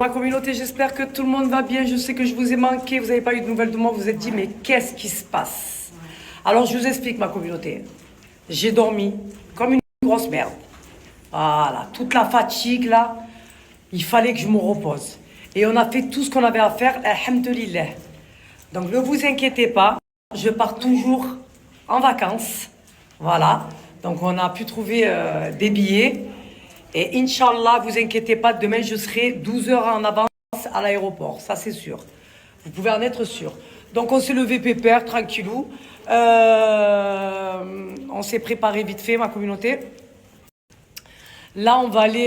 Ma communauté, j'espère que tout le monde va bien. Je sais que je vous ai manqué, vous n'avez pas eu de nouvelles de moi. Vous vous êtes dit, mais qu'est-ce qui se passe? Alors, je vous explique, ma communauté. J'ai dormi comme une grosse merde. Voilà, toute la fatigue, là, il fallait que je me repose. Et on a fait tout ce qu'on avait à faire, alhamdoulilah. Donc, ne vous inquiétez pas, je pars toujours en vacances. Voilà, donc on a pu trouver des billets. Et Inch'Allah, vous inquiétez pas, demain je serai 12 heures en avance à l'aéroport, ça c'est sûr. Vous pouvez en être sûr. Donc on s'est levé pépère, tranquillou. On s'est préparé vite fait, ma communauté. Là, on va aller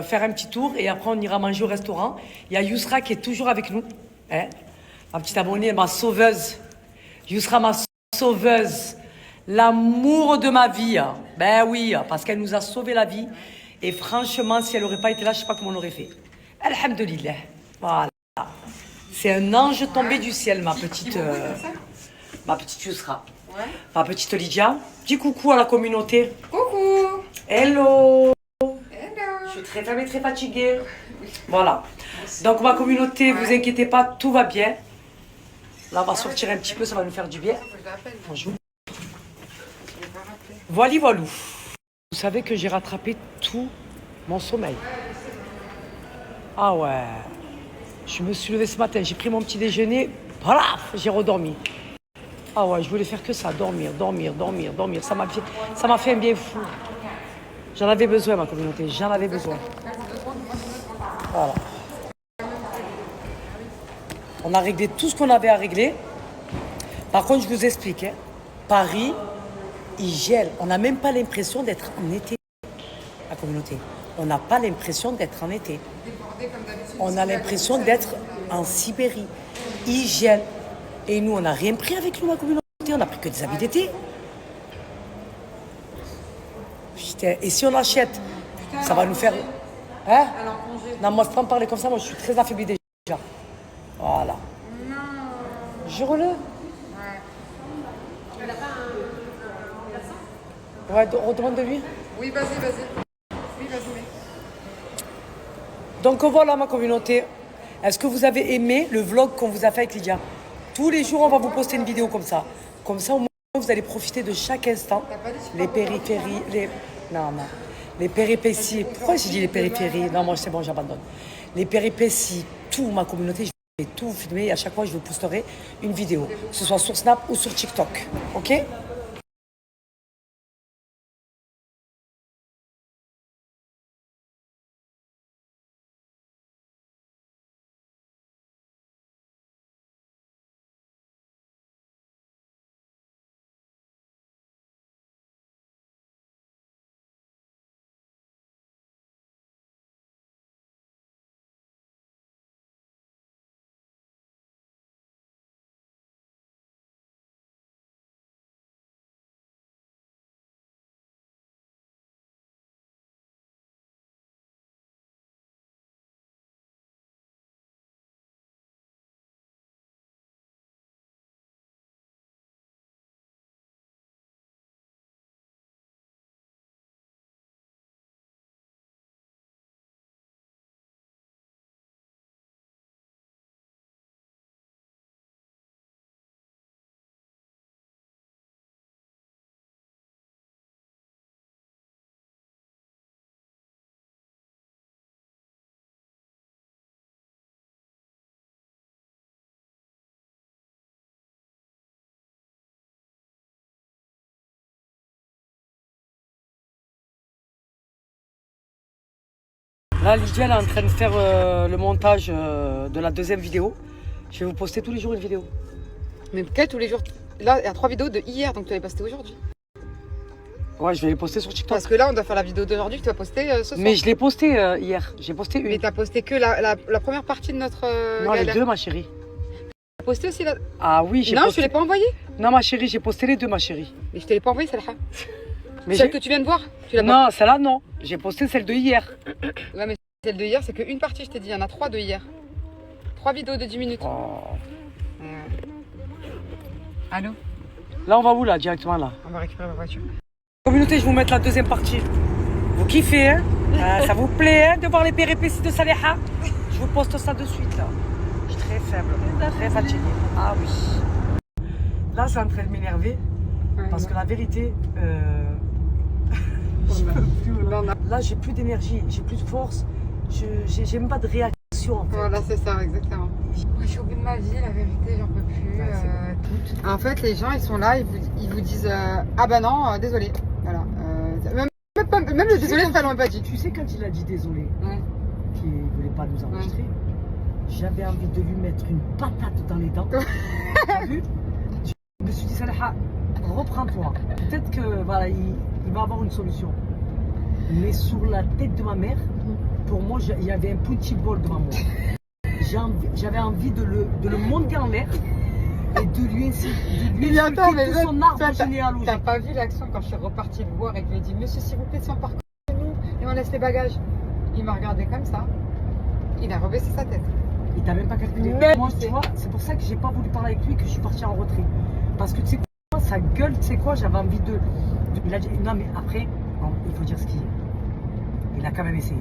faire un petit tour et après on ira manger au restaurant. Il y a Yousra qui est toujours avec nous. Hein? Ma petite abonnée, ma sauveuse. Yousra, ma sauveuse. L'amour de ma vie. Ben oui, parce qu'elle nous a sauvé la vie. Et franchement, si elle n'aurait pas été là, je ne sais pas comment on aurait fait. Alhamdulillah. Voilà. C'est un ange tombé du ciel, ma petite Yousra. Ouais. Ma petite Lydia. Dis coucou à la communauté. Coucou. Hello. Hello. Je suis très faible et très fatiguée. Voilà. Donc, ma communauté, vous inquiétez pas, tout va bien. Là, on va sortir un petit peu, ça va nous faire du bien. Bonjour. Voilà, voilou. Vous savez que j'ai rattrapé tout mon sommeil. Ah ouais. Je me suis levée ce matin, j'ai pris mon petit déjeuner, paf, j'ai redormi. Ah ouais, je voulais faire que ça, dormir. Ça m'a fait un bien fou. J'en avais besoin, ma communauté, j'en avais besoin. Voilà. On a réglé tout ce qu'on avait à régler. Par contre, je vous explique, hein, Paris, il gèle. On n'a même pas l'impression d'être en été, la communauté. On n'a pas l'impression d'être en été. On a l'impression d'être en Sibérie. Il gèle. Et nous, on n'a rien pris avec nous, la communauté. On n'a pris que des habits d'été. Putain. Et si on achète, ça va nous faire... Hein? Non, moi, je peux en parler comme ça. Moi, je suis très affaiblie déjà. Voilà. Jure-le. Ouais, redemande de lui. Oui, vas-y. Oui, vas-y. Donc voilà, ma communauté. Est-ce que vous avez aimé le vlog qu'on vous a fait avec Lydia? Tous les jours, on va vous poster une vidéo comme ça. Comme ça, au moins, vous allez profiter de chaque instant. Les périphéries, les péripéties. Pourquoi j'ai dit les périphéries? Non, moi, c'est bon, j'abandonne. Les péripéties, tout, ma communauté, je vais tout filmer et à chaque fois, je vous posterai une vidéo. Que ce soit sur Snap ou sur TikTok. OK? Là, Lydia, elle est en train de faire le montage de la deuxième vidéo. Je vais vous poster tous les jours une vidéo. Mais quel tous les jours? Là, il y a 3 vidéos de hier, donc tu vas poster aujourd'hui. Ouais, je vais les poster sur TikTok. Parce que là, on doit faire la vidéo d'aujourd'hui que tu vas poster ce soir. Mais je l'ai posté hier. J'ai posté une. Mais t'as posté que la première partie de notre non, galère. les deux, ma chérie. T'as posté aussi la... Ah oui, j'ai Non, posté... je te l'ai pas envoyé. Non, ma chérie, j'ai posté les deux, ma chérie. Mais je te l'ai pas envoyé, celle-là. Mais Celle que tu viens de voir, tu l'as pas. non, celle-là, non. J'ai posté celle de hier. Ouais, mais celle de hier, c'est qu'une partie, je t'ai dit. Il y en a 3 de hier. 3 vidéos de 10 minutes. Oh. Allô? Là, on va où, là, directement, là? On va récupérer ma voiture. Communauté, je vais vous mettre la deuxième partie. Vous kiffez, hein? Ça vous plaît, hein, de voir les péripéties de Saliha? Je vous poste ça de suite. Là. Je suis très faible, très fatiguée. Ah oui. Là, c'est en train de m'énerver. Ouais, Parce que la vérité, je peux plus, là, là j'ai plus d'énergie, j'ai plus de force, j'ai même pas de réaction en fait. Voilà, c'est ça, exactement. Je suis au bout de ma vie, la vérité, j'en peux plus. En fait, les gens, ils sont là, ils vous disent ah bah non, désolé. Voilà. Même le désolé, ça l'ont pas dit. Tu sais, quand il a dit désolé, Ouais. qu'il ne voulait pas nous enregistrer, j'avais envie de lui mettre une patate dans les dents. T'as vu? Je me suis dit, Salaha, reprends-toi. Peut-être que voilà, il va avoir une solution. Mais sur la tête de ma mère, pour moi, il y avait un petit bol devant moi. J'avais envie de le monter en l'air et de lui insulter tout son arbre généalogique. T'as pas vu l'action quand je suis repartie le voir et que je lui ai dit monsieur, s'il vous plaît, si on part chez nous et on laisse les bagages. Il m'a regardé comme ça. Il a rebaissé sa tête. Il t'a même pas calculé. Mais moi, tu vois, c'est pour ça que j'ai pas voulu parler avec lui, que je suis partie en retrait. Parce que tu sais quoi, sa gueule, tu sais quoi, j'avais envie de. Il a dit, non, mais après, non, il faut dire ce qu'il est. Il a quand même essayé.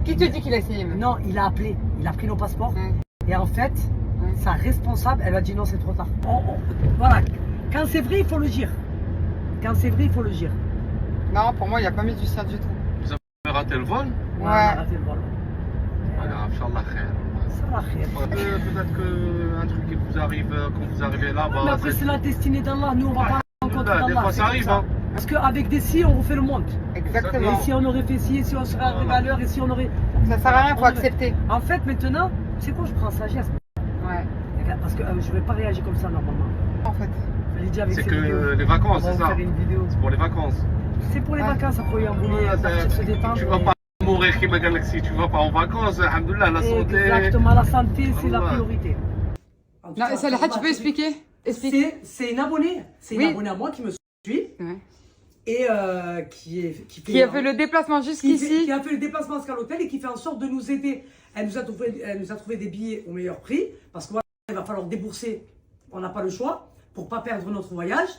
Qui te dit qu'il a essayé même? Non, il a appelé, il a pris nos passeports. Ouais. Et en fait, sa responsable, elle a dit non, c'est trop tard. Voilà, quand c'est vrai, il faut le dire. Quand c'est vrai, il faut le dire. Non, pour moi, il n'y a pas mis du sien du tout. Vous avez raté le vol? Ouais. On a raté le vol. Alors, Inch'Allah khair. Ça va, khair. Peut-être qu'un truc qui vous arrive quand vous arrivez là-bas. Mais après, c'est la destinée d'Allah. Nous, on va pas rencontrer Des d'Allah. fois, ça arrive. Hein. Parce qu'avec des si, on refait le monde. Exactement. Et si on aurait fait ci, et si on serait arrivé à l'heure, et si on aurait. Ça sert à rien, faut accepter. En fait, maintenant, tu sais quoi, je prends sagesse. Ouais. Parce que je vais pas réagir comme ça normalement. En fait. Je l'ai dit avec C'est ces que vidéos. les vacances, On va c'est vous ça. faire une vidéo. C'est pour les vacances. C'est pour les vacances, après, on voulait partir se détendre. Tu vas pas mourir, qui m'a dit si tu vas pas en vacances, alhamdoulilah, la santé. Exactement, la santé, c'est la Allah. priorité. Non, et Salaha, tu peux expliquer? Explique. C'est une abonnée. C'est une Oui. abonnée à moi qui me suit Ouais. et Qui a fait le déplacement jusqu'ici. qui a fait le déplacement jusqu'à l'hôtel et qui fait en sorte de nous aider. Elle nous a trouvé des billets au meilleur prix parce que voilà, il va falloir débourser. On n'a pas le choix pour pas perdre notre voyage.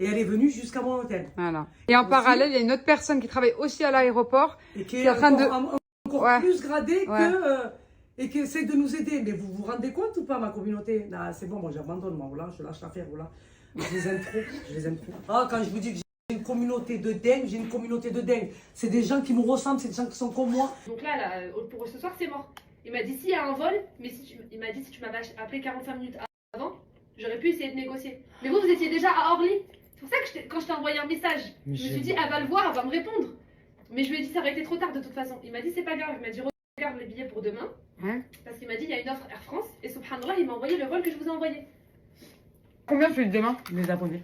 Et elle est venue jusqu'à mon hôtel. Voilà. Et en Aussi. parallèle, il y a une autre personne qui travaille aussi à l'aéroport. Et qui Qui est est en train encore Ouais. plus gradée Ouais. que. Et qui essaie de nous aider. Mais vous vous rendez compte ou pas, ma communauté? Là, c'est bon, moi j'abandonne, moi, voilà, je lâche l'affaire, voilà. Je les aime trop, je les aime trop. Ah, quand je vous dis que j'ai une communauté de dingue, j'ai une communauté de dingue. C'est des gens qui me ressemblent, c'est des gens qui sont comme moi. Donc là, pour ce soir, c'est mort. Il m'a dit s'il y a un vol, mais il m'a dit si tu m'avais appelé 45 minutes avant, j'aurais pu essayer de négocier. Mais vous étiez déjà à Orly. C'est pour ça que quand je t'ai envoyé un message, je me suis dit elle va le voir, elle va me répondre. Mais je lui ai dit ça aurait été trop tard de toute façon. Il m'a dit c'est pas grave, il m'a dit regarde les billets pour demain. Ouais. Parce qu'il m'a dit il y a une offre Air France et subhanallah il m'a envoyé le vol que je vous ai envoyé. Combien tu le demain? Les abonnés.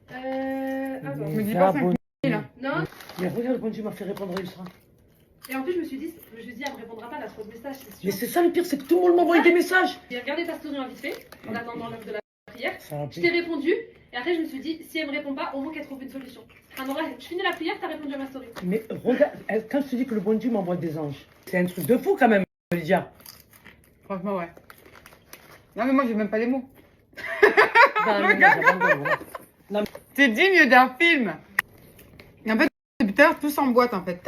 Attends. Me dis pas 5 000 là. Non. Mais regarde quand tu m'as fait répondre Ultra. Et en plus je me suis dit elle me répondra pas, elle a trop de messages, c'est Mais sûr. c'est ça le pire, c'est que tout le monde m'envoie des messages. J'ai regardé ta story en vite fait, en attendant l'heure de la prière. Ça va Je t'ai répondu, et après je me suis dit, si elle me répond pas, au moins qu'elle trouve une solution. Alors là, je finis la prière, t'as répondu à ma story. Mais regarde, quand je te dis que le bon Dieu m'envoie des anges, c'est un truc de fou quand même, Lydia. Franchement, ouais. Non, mais moi, j'ai même pas les mots. Bah, non, j'abandonne, voilà. C'est digne d'un film. Et en fait, depuis tout à l'heure, tous en boîte en fait.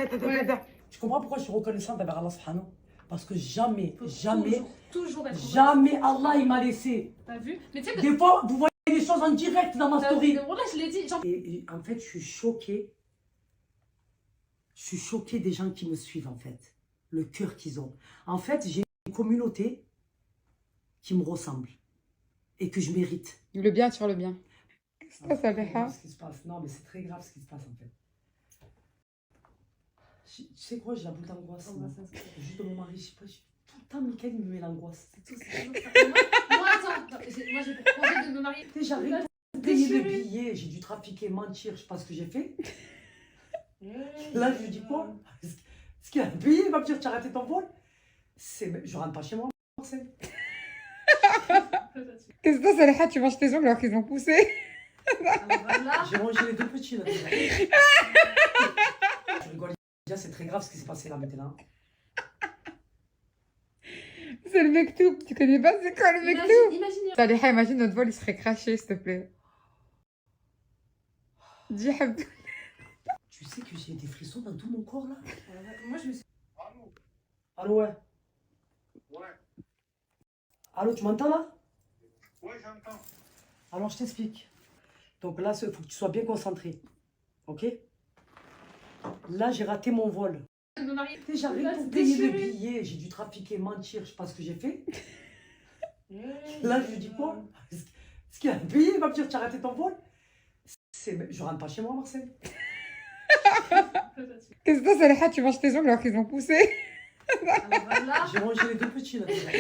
Tu comprends pourquoi je suis reconnaissante envers Allah subhanahu? Parce que jamais, Toujours être jamais Allah il m'a laissé. T'as vu? Mais tu sais que. Des fois, vous voyez des choses en direct dans ma story. Voilà, je l'ai dit. Genre... Et en fait, je suis choquée. Je suis choquée des gens qui me suivent en fait. Le cœur qu'ils ont. En fait, j'ai une communauté qui me ressemble. Et que je mérite. Le bien sur le bien. C'est très grave ce qui se passe. Non, mais c'est très grave ce qui se passe en fait. Tu sais quoi, j'ai la boule d'angoisse. Juste de mon mari, je sais pas, tout le temps, Mickaël il me met l'angoisse. C'est tout. Moi, attends, moi j'ai pour projet de me marier. J'arrive pour payer le billet, j'ai dû trafiquer, mentir, je sais pas ce que j'ai fait. Là, je lui dis quoi? Est-ce qu'il a payé? Il va me dire, tu as raté ton vol? Je rentre pas chez moi, Marcel. Qu'est-ce que c'est, Salaha? Tu manges tes ongles alors qu'ils ont poussé? J'ai mangé les deux petits là déjà. Je rigole, déjà, c'est très grave ce qui s'est passé là maintenant. C'est le mektoub. Tu connais pas c'est quoi le mektoub? Imaginez. Salaha, imagine notre vol il serait craché, s'il te plaît. Dis Habdou. Tu sais que j'ai des frissons dans tout mon corps là? Moi je me suis. Allô, ouais. Ouais, Allô, tu m'entends là? Oui, j'entends. Alors, je t'explique. Donc là, il faut que tu sois bien concentré. Ok? Là, j'ai raté mon vol. J'arrive pour payer le billet. J'ai dû trafiquer, mentir. Je sais pas ce que j'ai fait. Là, je lui dis quoi? Est-ce qu'il a payé? Il va me dire, tu as raté ton vol? Je rentre pas chez moi à Marseille. Qu'est-ce que c'est, Saliha? Tu manges tes ongles alors qu'ils ont poussé? J'ai mangé les deux petits là. Déjà.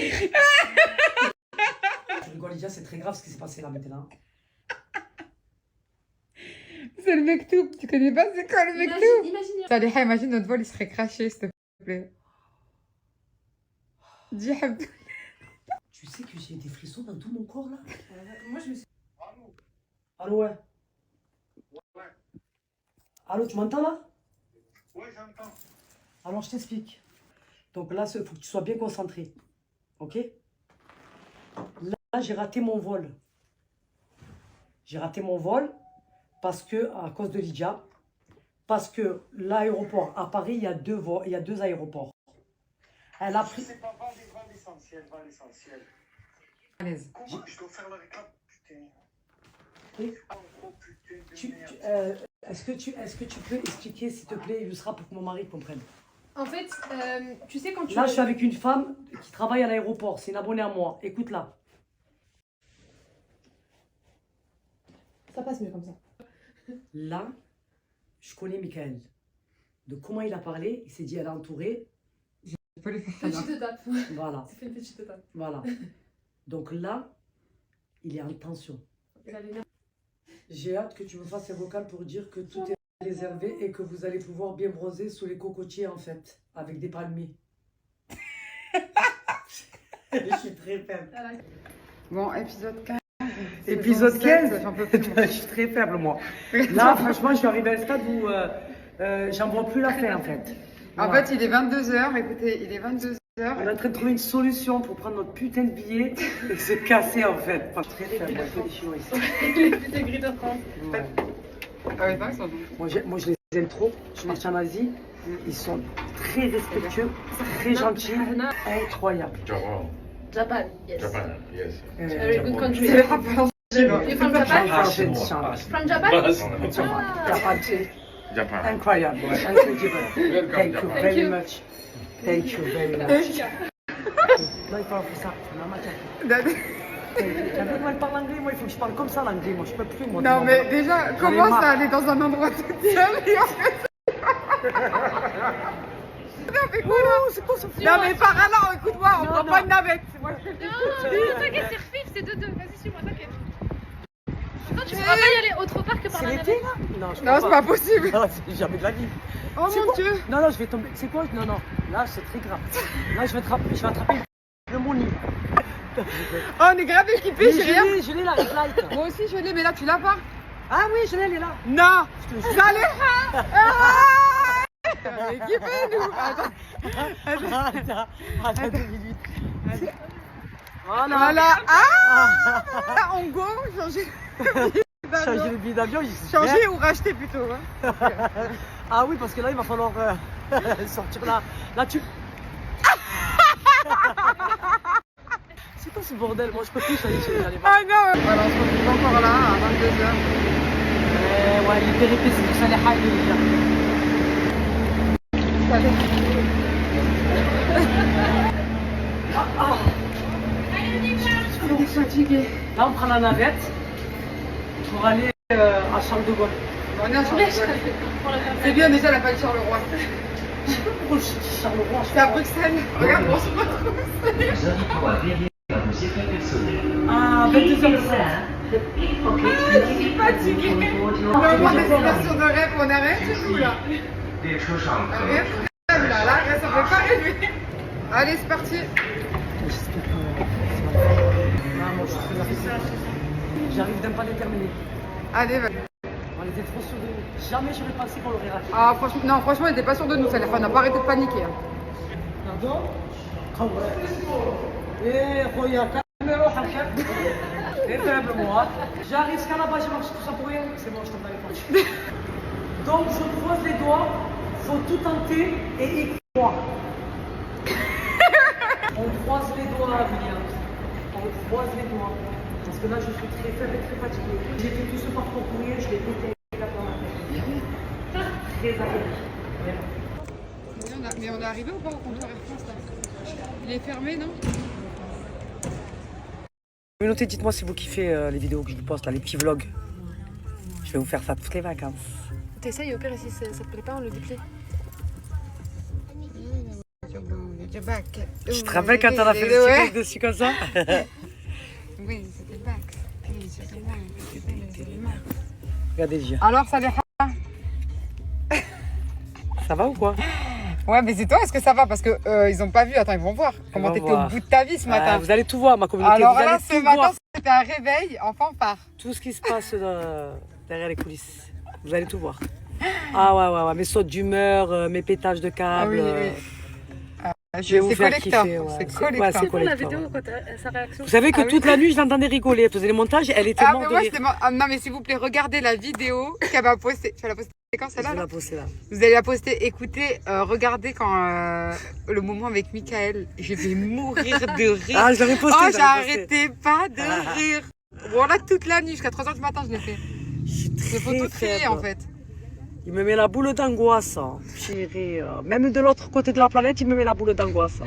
Je rigole, déjà, c'est très grave ce qui s'est passé là maintenant. C'est le mektoub. Tu connais pas c'est quoi le mektoub? Imagine. Saliha, imagine notre vol il serait craché, s'il te plaît. Dis Habdou. Tu sais que j'ai des frissons dans tout mon corps là? Moi, je me suis. Allô? Allô, ouais. Ouais. Allô, tu m'entends là? Oui, j'entends. Alors, je t'explique. Donc là, il faut que tu sois bien concentré. Ok? Là, j'ai raté mon vol. J'ai raté mon vol parce que, à cause de l'hijab, parce que l'aéroport, à Paris, il y a deux aéroports. Elle a pris... C'est pas, va l'essentiel, va l'essentiel. À l'aise. Comment je dois faire le réclame? Putain. Oui. Oh putain de merde. Est-ce que tu peux expliquer, s'il te plaît, Yousra, pour que mon mari comprenne? En fait, tu sais quand tu. Là, je suis avec une femme qui travaille à l'aéroport. C'est une abonnée à moi. Écoute-la. Ça passe mieux comme ça. Là, je connais Michael. De comment il a parlé, il s'est dit elle est entourée. Faut les faire ça. Petite étape. Voilà, C'est fait une petite étape. voilà. Donc là, il est en tension. Il a les nerfs. J'ai hâte que tu me fasses un vocal pour dire que tout est réservé et que vous allez pouvoir bien bronzer sous les cocotiers en fait, avec des palmiers. Je suis très faible. Bon, épisode 15. Épisode saison 7, 15, j'en peux plus. je suis très faible moi. Là, franchement, je suis arrivé à un stade où j'en vois plus la fin en fait. En Voilà. fait, il est 22h. Écoutez, il est 22h. On est en train de trouver une solution pour prendre notre putain de billet et se casser en fait. Enfin, très faible, moi, je fais des Chinois ici. C'est gris de France. Ouais. Ah ouais, ça, ils sont bons. Moi, je les aime trop. Je suis partie en Asie. Ils sont très respectueux, très gentils, incroyables. Japan. Japan, yes. Japan, yes. Very good country. C'est les rappeurs. You're from Japan? Fashion, From Japan? Japan, Japan. incroyable. Incroyable. Thank you very Thank you. much. Thank you very much. Là, il faut faire ça. Moi, elle parle anglais, moi, il faut que je parle comme ça l'anglais. Moi, je peux plus, moi. Non, mais déjà, commence marre. à aller dans un endroit toute seule et en fait. Non, mais quoi là? c'est quoi ça? Non, mais par là, écoute-moi, on prend pas une navette. Moi, je fais Non, t'inquiète, c'est refif, c'est 2-2. Vas-y, suis-moi, t'inquiète. Non, tu pourras pas y aller autre part que par C'est la l'été, navette. là? Non, je Non, c'est pas possible. Non, c'est jamais de la vie. Oh C'est mon quoi? dieu. Non, je vais tomber. C'est quoi? Non, là, c'est très grave. Là, je vais attraper le moni. Oh, on est grave équipés, j'ai rien. Je l'ai, la red light. Moi aussi, je l'ai, mais là, tu l'as pas. Ah oui, je l'ai, elle est là. Non. Saliha. On est équipés, nous. Attends. Attends 2 minutes. Voilà. Voilà. Ah. En go, changer. Changer le billet d'avion. Changer ou racheter plutôt. Hein. Ah oui, parce que là, il va falloir sortir là. Là, tu... C'est quoi ce bordel? Moi, je peux plus, ça y est, j'allais voir. Ah non. Voilà, on se retrouve encore là à 22h. Ouais, les péripéties de Saliha, il est déjà. On est fatigué. Là, on prend la navette pour aller à Charles de Gaulle. On est à Charleroi. C'est bien déjà, elle a pas dit Charleroi. Pourquoi je dis Charleroi? C'est à Bruxelles. Regarde, on se retrouve. Ah, 22h17. Je suis fatiguée. On est en destination de rêve, on a rien du tout là. Rien de rêve là, là, ça fait pas rêver. Allez, c'est parti. J'espère que non, moi, je suis très affecté. J'arrive d'un pas déterminé. Allez, vas-y. On était trop sûrs de nous. Jamais j'aurais pensé qu'on l'aurait raté. Ah, franchement, non, franchement, elle était pas sûre de nous, ça. On n'a pas arrêté de paniquer. Hein. Pardon? Eh, regarde, caméra, très faible, moi. J'arrive jusqu'à là-bas, j'ai marché tout ça pour rien. C'est bon, je tombe dans les poches. Donc, je croise les doigts. Faut tout tenter et y croire. On croise les doigts, William. croisez-moi. Parce que là, je suis très faible et très fatiguée. J'ai fait tout ce parcours pour rien, je l'ai pété avec la dans la tête. Très agréable. Mais on est arrivé ou pas au comptoir Air France là? Il est fermé, non? Communauté, dites-moi si vous kiffez les vidéos que je vous poste, là, les petits vlogs. Je vais vous faire ça toutes les vacances. T'essayes, au pire, si ça te plaît pas, on le déplaît. Tu te rappelles quand on a fait le petit vlog dessus comme ça? Oui, c'était le bac. Regardez les yeux. Alors, ça les... Ça va ou quoi? Ouais, mais c'est toi, est-ce que ça va? Parce que ils ont pas vu, attends, ils vont voir comment vont t'étais voir. au bout de ta vie ce matin. Vous allez tout voir, ma communauté. Alors vous allez là, tout ce matin, voir. c'était un réveil en fanfare. Tout ce qui se passe derrière les coulisses. Vous allez tout voir. Ah ouais. Mes sautes d'humeur, mes pétages de câbles. Je vais vous C'est faire collector. kiffer. Ouais. C'est Ouais, collector. c'est C'est pour la collector. vidéo, quand sa réaction. Vous savez que Ah oui. toute la nuit, je l'entendais rigoler. Elle faisait les montages, elle était Ah, morte mais de moi, rire. c'était non, mais s'il vous plaît, regardez la vidéo qu'elle m'a postée. Tu vas la poster quand Je celle-là vais là la poster là. Vous allez la poster. Écoutez, regardez quand le moment avec Michael. Je vais mourir de rire. Ah, je l'avais posté. Oh, je l'avais posté. j'arrêtais pas de rire. Voilà, toute la nuit, jusqu'à 3h du matin, je l'ai fait. Très Il faut tout trier faible. en fait. Il me met la boule d'angoisse. Chérie. Même de l'autre côté de la planète, il me met la boule d'angoisse.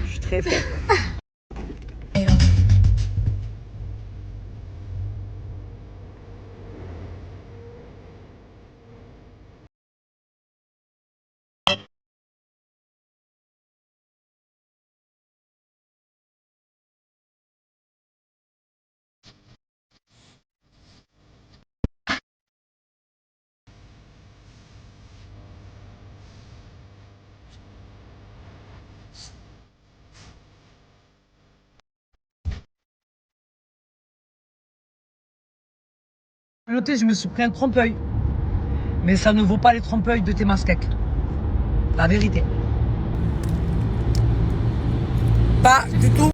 Je suis très faible. Communauté, je me suis pris un trompe-œil. Mais ça ne vaut pas les trompe-œil de tes masquecs. La vérité. Pas du tout.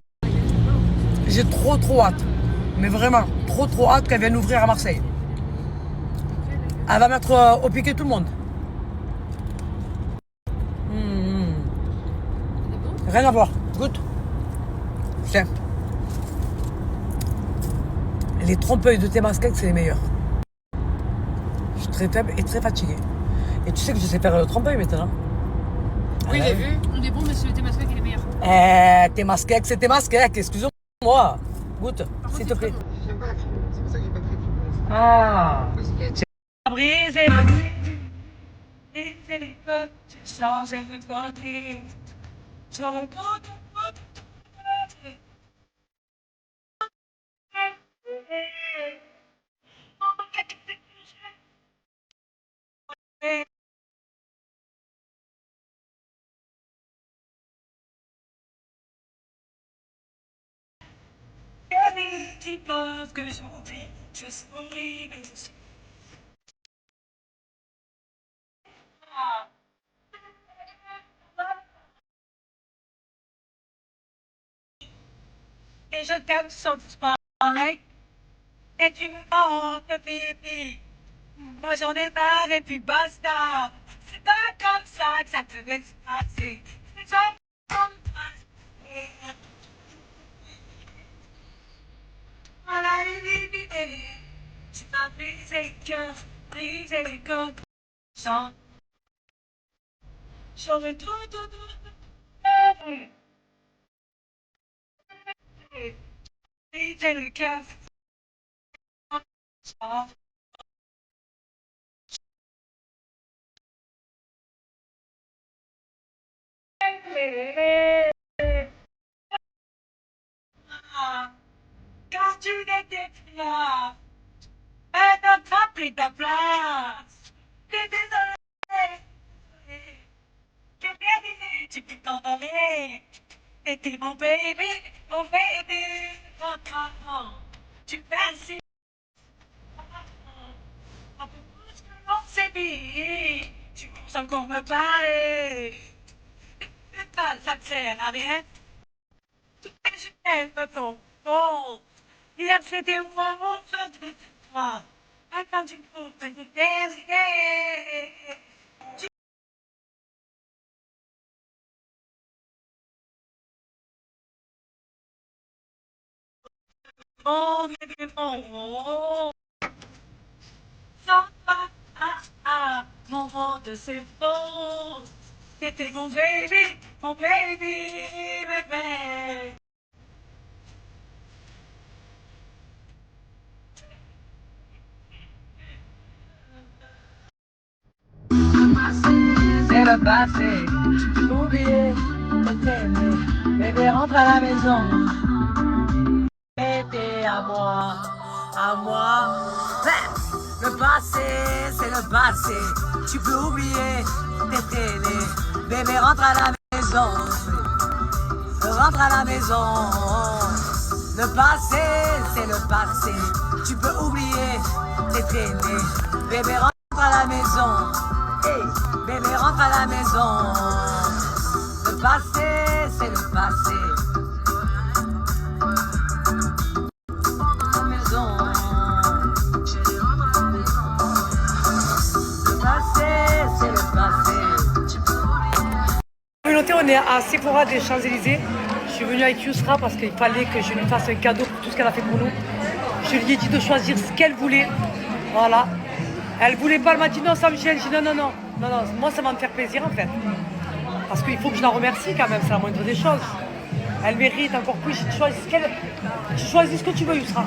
J'ai trop hâte. Mais vraiment, trop hâte qu'elle vienne ouvrir à Marseille. Elle va mettre au piquet tout le monde. Rien à voir. Goûte. Tiens. Les trompe-œil de tes masquecs, c'est les meilleurs. Je suis très faible et très fatiguée. Et tu sais que je sais faire le trompe-œil maintenant. Oui, j'ai vu. On est bon, mais celui de Masquec, il est meilleur. Tes masquecs, c'est tes masquecs. Excuse-moi. Goûte, s'il te plaît. J'aime pas la crème. C'est pour ça que j'ai pas pris. Ah. C'est Briser les côtes, changer de côté. Sur le côté. Que j'oublie, je souris. Et je t'aime sans pareil. Et tu me manques, bébé. Moi j'en ai marre et puis basta. C'est pas comme ça que ça devait se passer. C'est ça comme ça. Voilà les limites. Tu m'as brisé le cœur, brisé les côtes. J'aurais tout. Brisé le cœur. Quand tu n'étais plus là, un autre a pris ta place. T'es désolé, j'ai bien dit, tu peux t'envoler. T'étais mon baby, mon maman. Tu fais si, un peu plus que l'on s'est dit. Tu penses encore me parler. Ça ne sert à rien. Je t'aime, ton bon. Hier c'était moi, aujourd'hui c'est toi. Maintenant tu peux te désirer. mon bébé, mon. Non, mon monde c'est beau. C'était mon baby, bébé. C'est le passé, oublié, bébé rentre à la maison. Bébé à moi, à moi. Le passé, c'est le passé. Tu peux oublier tes télés. Bébé rentre à la maison. Rentre à la maison. Le passé, c'est le passé. Tu peux oublier tes télés. Bébé rentre à la maison. Hey, bébé rentre à la maison. Le passé, c'est le passé. La maison. Le passé, c'est le passé. Communauté, on est à Sephora des Champs-Élysées. Je suis venue avec Yousra parce qu'il fallait que je lui fasse un cadeau pour tout ce qu'elle a fait pour nous. Je lui ai dit de choisir ce qu'elle voulait. Voilà. Elle voulait pas, elle m'a dit non, ça me gêne. J'ai dit non, moi ça va me faire plaisir en fait. Parce qu'il faut que je la remercie quand même, c'est la moindre des choses. Elle mérite encore plus. J'ai choisi ce qu'elle. Tu choisis ce que tu veux, Yousra.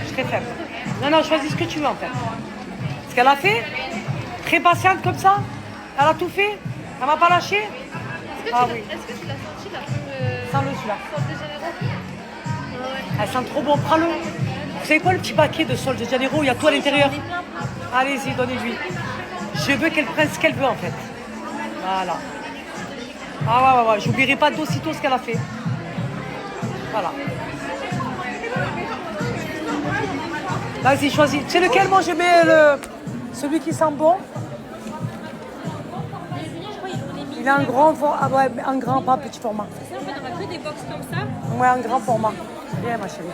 Je serai faible. Non, choisis ce que tu veux en fait. Ce qu'elle a fait, très patiente comme ça, elle a tout fait, elle m'a pas lâché. Ah oui. Est-ce que tu l'as senti là Sens-le celui-là. Sol de Janeiro. Elle sent trop bon, prends-le. Vous savez quoi, le petit paquet de Sol de Janeiro, il y a tout à l'intérieur. Allez-y, donnez-lui. Je veux qu'elle prenne ce qu'elle veut en fait. Voilà. Ah ouais, j'oublierai pas d'aussitôt ce qu'elle a fait. Voilà. Vas-y, choisis. Tu sais lequel moi je mets celui qui sent bon. Il a un grand format, ah ouais, un grand, pas petit format. En fait, on a que des box comme ça. Ouais, un grand format. Bien, ma chérie.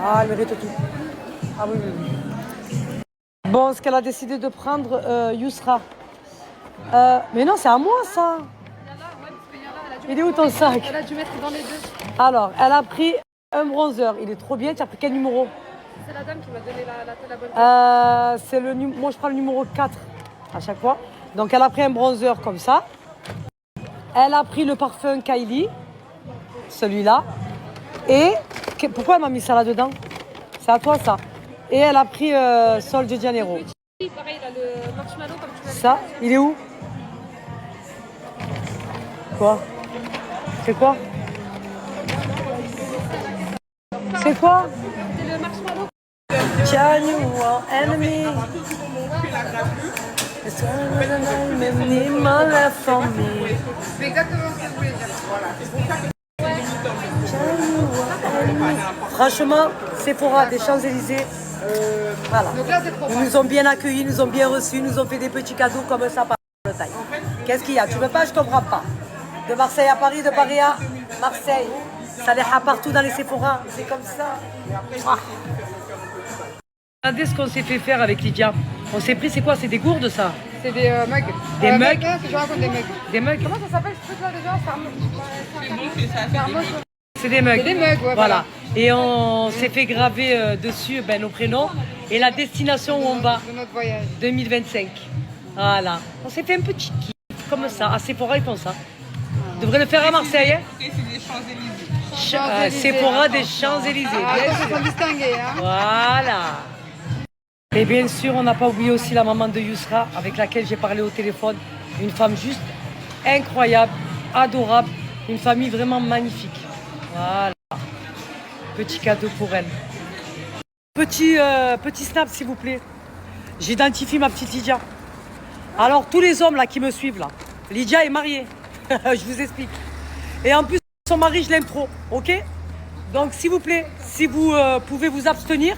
Ah, elle mérite tout. Ah oui. Bon, ce qu'elle a décidé de prendre, Yousra. Mais non, c'est à moi, ça. Il est où ton sac? Elle a dû mettre dans les deux. Alors, elle a pris un bronzer. Il est trop bien. Tu as pris quel numéro? C'est la dame qui m'a donné la bonne. Moi, je prends le numéro 4 à chaque fois. Donc, elle a pris un bronzer comme ça. Elle a pris le parfum Kylie, celui-là. Et pourquoi elle m'a mis ça là-dedans? C'est à toi, ça. Et elle a pris Sol de Janeiro. Oui, pareil, là, le marshmallow comme tu m'as dit. Ça, il est où? Quoi? C'est quoi? C'est quoi? C'est le marshmallow. January enemy. It's left for me. C'est exactement ce que je voulais dire. Franchement, Sephora des Champs-Élysées. Voilà. Donc là, c'est trop Ils bon. nous ont bien accueillis, nous ont bien reçus, nous ont fait des petits cadeaux comme ça par le taille. Qu'est-ce qu'il y a? Tu veux pas? Je comprends pas. De Marseille à Paris, de Paris à Marseille. Ça les a partout dans les Sephora. C'est comme ça. Regardez ce qu'on s'est fait faire avec Lydia. On s'est pris, c'est quoi? C'est des gourdes, ça? C'est des mugs. Des mugs? Je raconte des mugs. Des mugs? Comment ça s'appelle ce truc-là déjà? C'est des mugs. C'est des mugs, ouais, Voilà. Et on s'est fait graver dessus nos prénoms et la destination où on va, De notre voyage. 2025. Voilà. On s'est fait un petit kiff comme ça. À Sephora, ils font ça. On devrait le faire à Marseille. Hein? Sephora des Champs-Élysées. Ah, bien ils sûr. sont distingués, hein. Voilà. Et bien sûr, on n'a pas oublié aussi la maman de Yousra, avec laquelle j'ai parlé au téléphone. Une femme juste incroyable, adorable, une famille vraiment magnifique. Voilà. Petit cadeau pour elle. Petit snap, s'il vous plaît. J'identifie ma petite Lydia. Alors, tous les hommes là qui me suivent, là, Lydia est mariée. Je vous explique. Et en plus, son mari, je l'aime trop. Ok? Donc, s'il vous plaît, si vous pouvez vous abstenir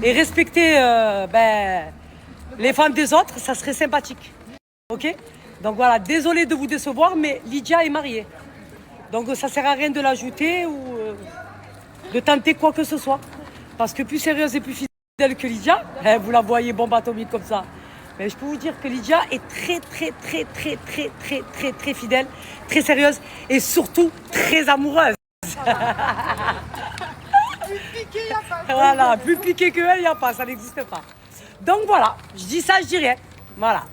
et respecter les femmes des autres, ça serait sympathique. Ok? Donc voilà, désolé de vous décevoir, mais Lydia est mariée. Donc ça sert à rien de l'ajouter ou de tenter quoi que ce soit. Parce que plus sérieuse et plus fidèle que Lydia, vous la voyez bombe atomique comme ça. Mais je peux vous dire que Lydia est très fidèle, très sérieuse et surtout très amoureuse. Piqué il n'y a pas. Voilà, plus piqué que elle, il n'y a pas, ça n'existe pas. Donc voilà, je dis ça, je dis rien. Voilà.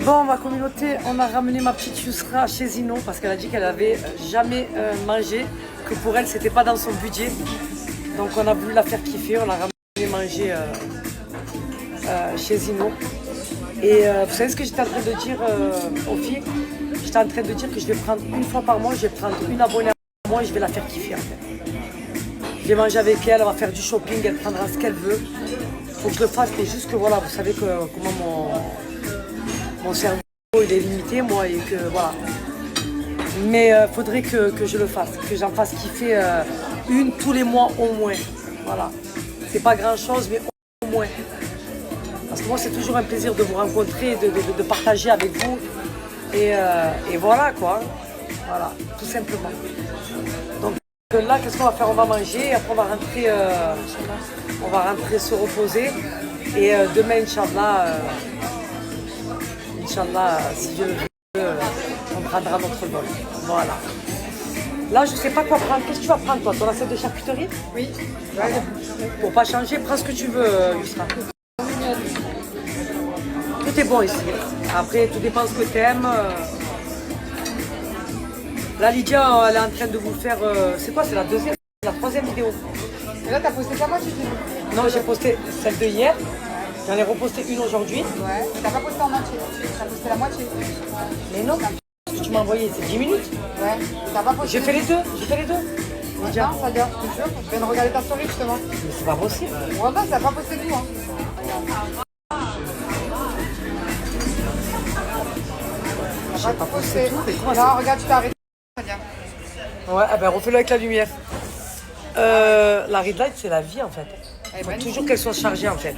Bon, ma communauté, on a ramené ma petite Yousra chez Zino parce qu'elle a dit qu'elle avait jamais mangé, que pour elle, c'était pas dans son budget. Donc on a voulu la faire kiffer, on l'a ramené manger chez Zino. Et vous savez ce que j'étais en train de dire aux filles? J'étais en train de dire que je vais prendre une fois par mois, je vais prendre une abonnée à moi et je vais la faire kiffer en fait. Je vais manger avec elle, on va faire du shopping, elle prendra ce qu'elle veut. Faut que je le fasse, mais juste que voilà, vous savez que comment mon cerveau il est limité, moi, et que voilà. Mais faudrait que je le fasse, que j'en fasse kiffer une tous les mois au moins. Voilà. C'est pas grand chose, mais au moins. Parce que moi, c'est toujours un plaisir de vous rencontrer, de partager avec vous. Et voilà quoi. Voilà, tout simplement. Donc là, qu'est-ce qu'on va faire? On va manger, et après on va rentrer se reposer. Et demain, Inch'Allah, si Dieu le veut, on prendra notre vol. Voilà. Là, je sais pas quoi prendre. Qu'est-ce que tu vas prendre, toi? Ton assiette de charcuterie? Oui. Pour pas changer, prends ce que tu veux, Yusra. Tout est bon ici. Après, tout dépend ce que tu aimes. Là, Lydia, elle est en train de vous faire... c'est quoi? C'est la troisième vidéo. Et là, t'as posté pas moi, tu dis. Non, j'ai posté celle de hier. J'en ai reposté une aujourd'hui. Ouais. T'as pas posté en entier. T'as posté la moitié. Mais non, ce que tu m'as envoyé, c'est 10 minutes. Ouais. T'as pas posté. J'ai fait les deux. Lydia. Non, ça dure. Je te jure. Je viens de regarder ta story justement. Mais c'est pas possible. Ouais, non, t'as pas posté tout, hein. T'as pas posté. mais comment Non, regarde, tu t'es arrêté. Ouais, ah ben refais-le avec la lumière. La red light, c'est la vie en fait. Il faut toujours qu'elle soit chargée en fait.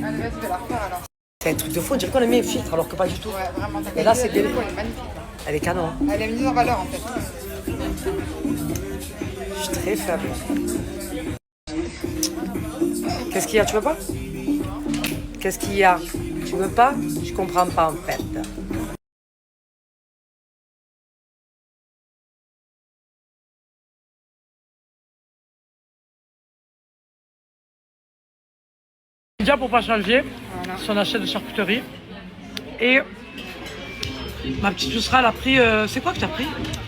Allez, vas-y, je vais la refaire alors. C'est un truc de fou, on dirait qu'on a mis un filtre alors que pas du tout. Ouais, vraiment, ta Et là, c'est qualité, bien. elle est magnifique. Là. Elle est canon. Hein. Elle est mise en valeur en fait. Je suis très faible. Qu'est-ce qu'il y a? Tu veux pas? Qu'est-ce qu'il y a? Tu veux pas? Je comprends pas en fait. Déjà pour pas changer, Voilà. son assiette de charcuterie. Et ma petite Yousra, elle a pris. C'est quoi que tu as pris?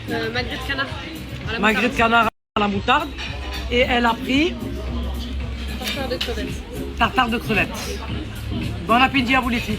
Magret de canard. À la Magret de canard à la moutarde. Et elle a pris tartare de crevettes. tartare de crevettes. Bon appétit à vous les filles.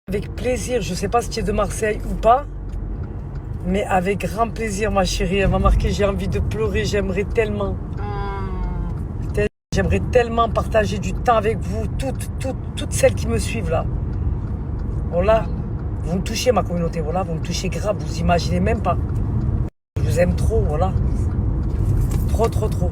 Avec plaisir, je sais pas si tu es de Marseille ou pas, mais avec grand plaisir ma chérie, elle m'a marqué, j'ai envie de pleurer, j'aimerais tellement. J'aimerais tellement partager du temps avec vous, toutes celles qui me suivent là. Voilà, vous me touchez ma communauté, voilà, vous me touchez grave, vous imaginez même pas. Je vous aime trop, voilà. Trop.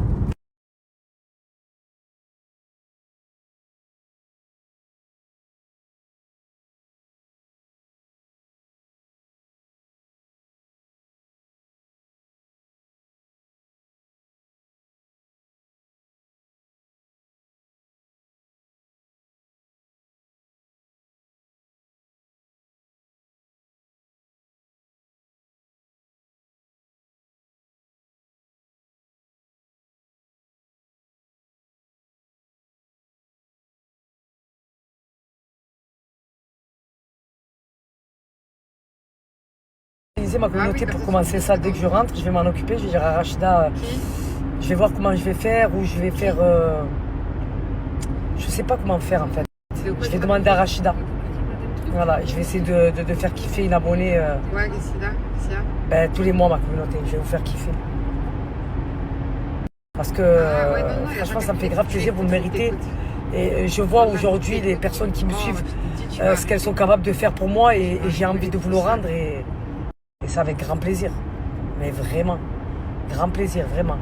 disais, ma communauté, comme pour ça, commencer ça, dès que je rentre, je vais m'en occuper. Je vais dire à Rachida, je vais voir comment je vais faire, ou je vais faire... je sais pas comment faire, en fait. Je vais demander à Rachida. Voilà, je vais essayer de faire kiffer une abonnée Ouais, qu'est-ce qu'il y a tous les mois, ma communauté. Je vais vous faire kiffer. Parce que ouais, non, il y a franchement, pas ça me fait que grave tu plaisir, vous le t'écoutes, méritez. t'écoutes. Et je vois aujourd'hui les personnes qui me suivent, ce qu'elles sont capables de faire pour moi, et j'ai envie de vous le rendre, et ça avec grand plaisir. Mais vraiment, grand plaisir, vraiment.